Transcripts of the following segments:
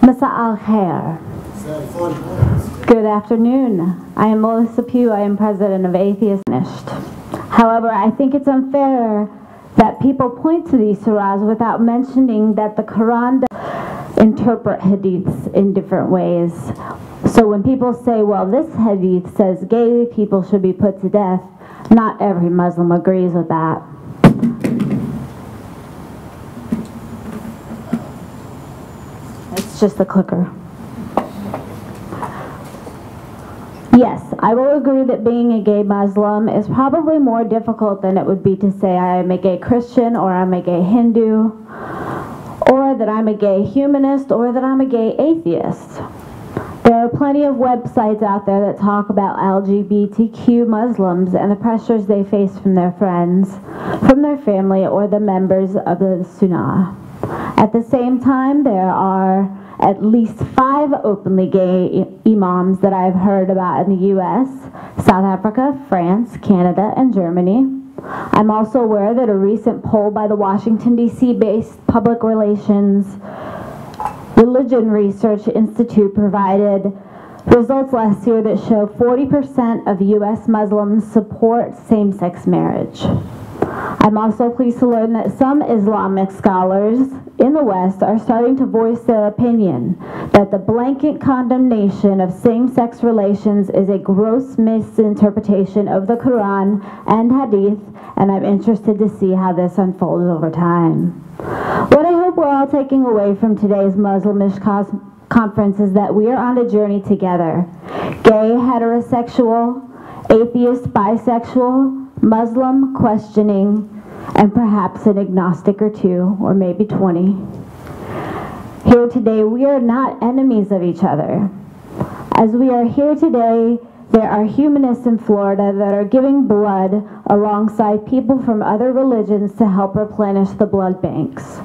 Masa al-Khair. Good afternoon. I am Melissa Pugh. I am president of Atheist. However, I think it's unfair that people point to these surahs without mentioning that the Quran interpret hadiths in different ways. So when people say, well, this hadith says gay people should be put to death, not every Muslim agrees with that. It's just a clicker. Yes, I will agree that being a gay Muslim is probably more difficult than it would be to say I'm a gay Christian or I'm a gay Hindu or that I'm a gay humanist or that I'm a gay atheist. There are plenty of websites out there that talk about LGBTQ Muslims and the pressures they face from their friends, from their family, or the members of the Sunnah. At the same time, there are at least 5 openly gay imams that I've heard about in the U.S., South Africa, France, Canada, and Germany. I'm also aware that a recent poll by the Washington, D.C.-based Public Relations Religion Research Institute provided results last year that show 40% of U.S. Muslims support same-sex marriage. I'm also pleased to learn that some Islamic scholars in the West are starting to voice their opinion that the blanket condemnation of same-sex relations is a gross misinterpretation of the Quran and Hadith, and I'm interested to see how this unfolds over time. What I hope we're all taking away from today's Muslimish conference is that we are on a journey together. Gay, heterosexual, atheist, bisexual, Muslim, questioning, and perhaps an agnostic or 2, or maybe 20. Here today, we are not enemies of each other. As we are here today, there are humanists in Florida that are giving blood alongside people from other religions to help replenish the blood banks.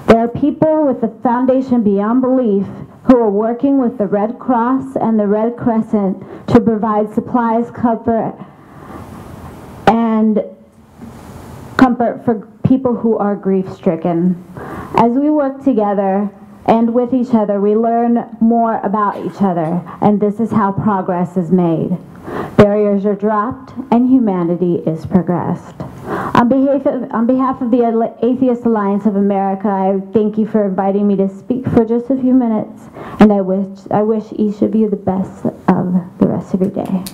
There are people with the Foundation Beyond Belief who are working with the Red Cross and the Red Crescent to provide supplies, comfort for people who are grief-stricken. As we work together and with each other, we learn more about each other, and this is how progress is made. Barriers are dropped, and humanity is progressed. On behalf of the Atheist Alliance of America, I thank you for inviting me to speak for just a few minutes, and I wish each of you the best of the rest of your day.